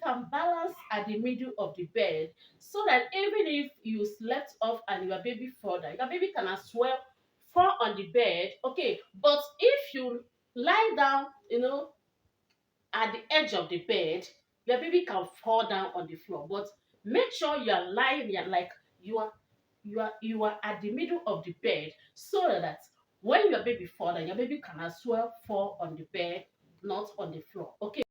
can balance at the middle of the bed so that even if you slept off and your baby fall down, your baby can as well fall on the bed. Okay, but if you lie down, at the edge of the bed, your baby can fall down on the floor. But make sure you are lying, you're like you are at the middle of the bed so that when your baby fall down, your baby can as well fall on the bed, not on the floor. Okay.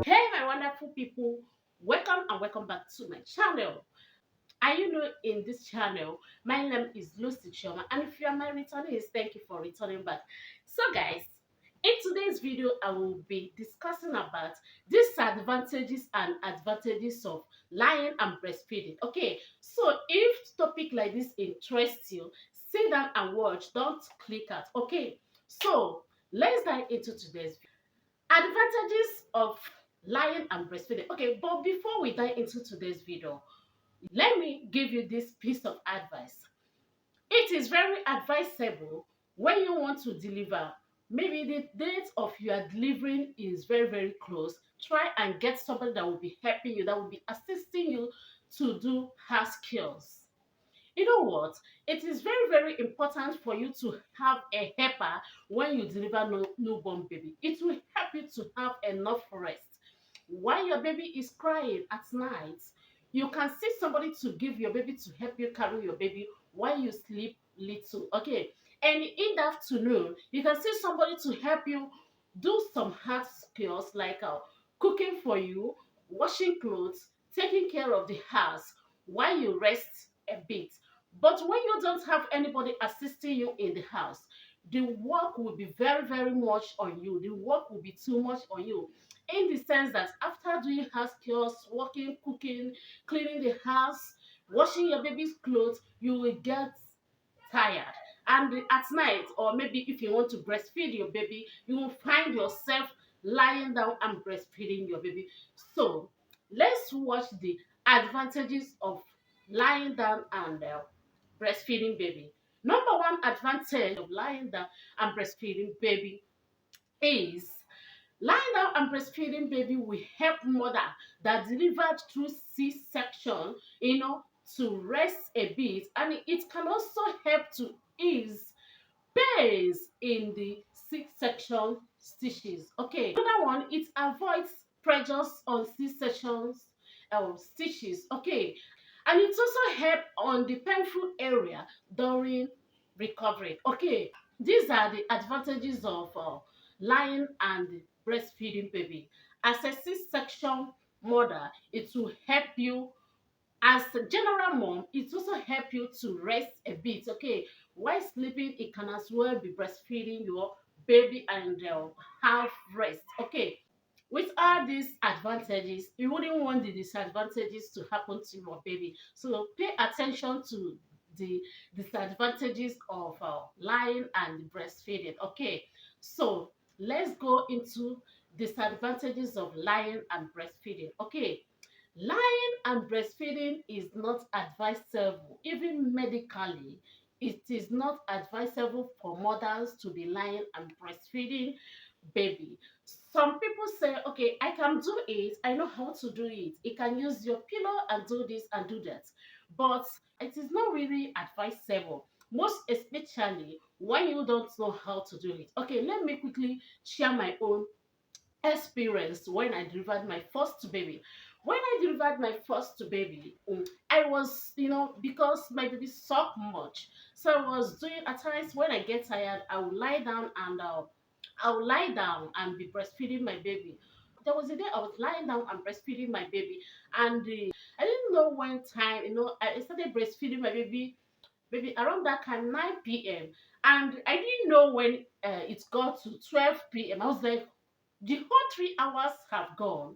Hey, my wonderful people, welcome and welcome back to my channel. Are you new in this channel? My name is Lucy Choma, and if you are my returnees, thank you for returning back. So, guys, in today's video, I will be discussing about disadvantages and advantages of lying and breastfeeding. Okay, so if topic like this interests you, sit down and watch. Don't click out. Okay, so let's dive into today's video. Advantages of lying and breastfeeding. Okay, but before we dive into today's video, let me give you this piece of advice. It is very advisable when you want to deliver. Maybe the date of your delivering is very, very close. Try and get somebody that will be helping you, that will be assisting you to do house skills. You know what? It is very, very important for you to have a helper when you deliver newborn baby. It will help you to have enough rest. While your baby is crying at night, you can see somebody to give your baby to help you carry your baby while you sleep little. Okay. And in the afternoon, you can see somebody to help you do some hard skills like cooking for you, washing clothes, taking care of the house while you rest a bit. But when you don't have anybody assisting you in the house, the work will be very, very much on you. The work will be too much on you. In the sense that after doing house chores, working, cooking, cleaning the house, washing your baby's clothes, you will get tired. And at night, or maybe if you want to breastfeed your baby, you will find yourself lying down and breastfeeding your baby. So let's watch the advantages of lying down and breastfeeding baby. Number one advantage of lying down and breastfeeding baby is lying down and breastfeeding baby will help mother that delivered through C-section, to rest a bit, and it can also help to ease pains in the C-section stitches. Okay, another one, it avoids pressures on C-sections stitches. Okay, and it also help on the painful area during recovery. Okay, these are the advantages of lying and breastfeeding baby. As a C-section mother, it will help you. As a general mom, it also help you to rest a bit. Okay, while sleeping, it can as well be breastfeeding your baby and have rest. Okay, with all these advantages, you wouldn't want the disadvantages to happen to your baby. So pay attention to the disadvantages of lying and breastfeeding. Okay, so let's go into disadvantages of lying and breastfeeding. Okay, lying and breastfeeding is not advisable, even medically. It is not advisable for mothers to be lying and breastfeeding baby. Some people say, okay, I can do it, I know how to do it. You can use your pillow and do this and do that. But it is not really advisable, most especially when you don't know how to do it. Okay, let me quickly share my own experience when I delivered my first baby. When I delivered my first baby, I was, because my baby sucked much. So I was doing, at times when I get tired, I would lie down and be breastfeeding my baby. There was a day I was lying down and breastfeeding my baby, and I didn't know when time, I started breastfeeding my baby maybe around that time, 9 p.m. And I didn't know when it got to 12 p.m. I was like, the whole 3 hours have gone.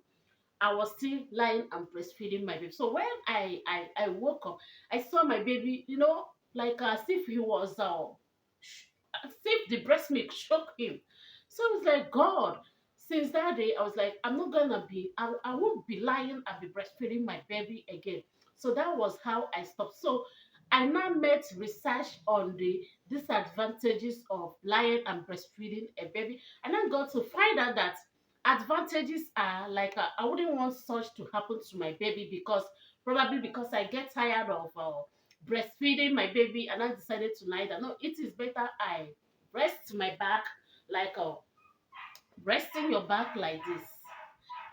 I was still lying and breastfeeding my baby. So when I woke up, I saw my baby, like as if he was, as if the breast milk shook him. So I was like, God, since that day, I was like, I won't be lying and be breastfeeding my baby again. So that was how I stopped. So I now made research on the disadvantages of lying and breastfeeding a baby, and then got to find out that advantages are like I wouldn't want such to happen to my baby, because probably because I get tired of breastfeeding my baby, and I decided to lie down. No, it is better I rest my back, like resting your back like this,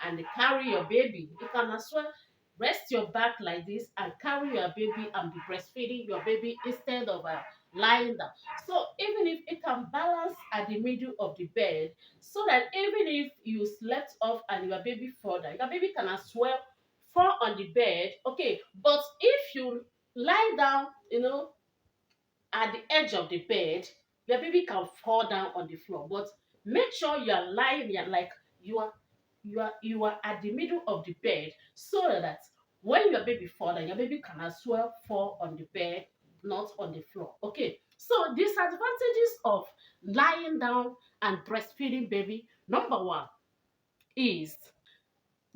and carry your baby. You can as well rest your back like this and carry your baby and be breastfeeding your baby instead of lying down. So even if it can balance at the middle of the bed, so that even if you slept off and your baby fall down, your baby can as well fall on the bed. Okay, but if you lie down, at the edge of the bed, your baby can fall down on the floor. But make sure you are lying, you're like you are at the middle of the bed, so that when your baby fall down, your baby can as well fall on the bed, not on the floor. Okay. So disadvantages of lying down and breastfeeding baby. Number one is,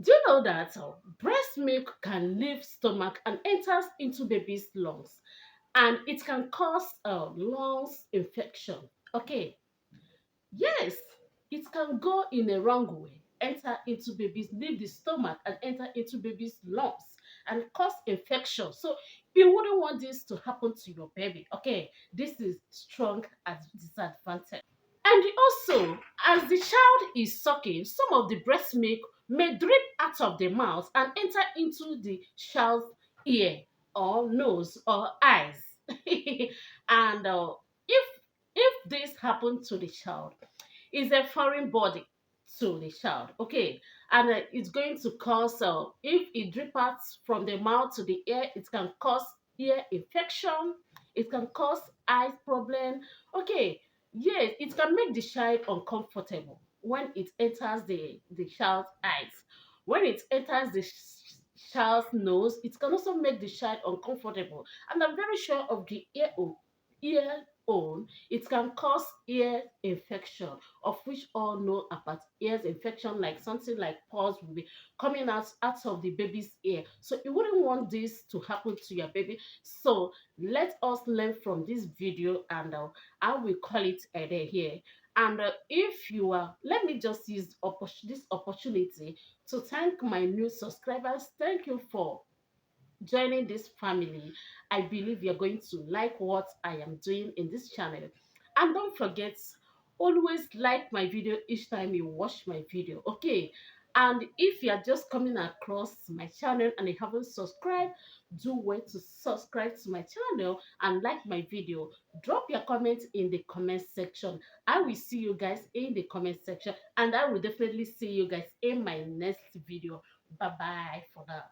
do you know that breast milk can leave stomach and enters into baby's lungs, and it can cause lungs infection. Okay, yes, it can go in a wrong way, enter into baby's, leave the stomach and enter into baby's lungs and cause infection. So you wouldn't want this to happen to your baby. Okay, this is strong as disadvantage. And also, as the child is sucking, some of the breast milk may drip out of the mouth and enter into the child's ear or nose or eyes. And if this happened to the child, it's a foreign body to the child. Okay, and it's going to cause if it drip out from the mouth to the ear, it can cause ear infection, it can cause eye problem. Okay, yes, it can make the child uncomfortable when it enters the child's eyes. When it enters the child's nose, it can also make the child uncomfortable. And I'm very sure of the ear own, it can cause ear infection, of which all know about ears infection, like something like pus will be coming out of the baby's ear. So you wouldn't want this to happen to your baby. So let us learn from this video, and I will call it a day here. And if you are, let me just use this opportunity to thank my new subscribers. Thank you for joining this family. I believe you're going to like what I am doing in this channel. And don't forget, always like my video each time you watch my video. Okay. And if you're just coming across my channel and you haven't subscribed, do wait to subscribe to my channel and like my video. Drop your comments in the comment section. I will see you guys in the comment section, and I will definitely see you guys in my next video. Bye bye for now.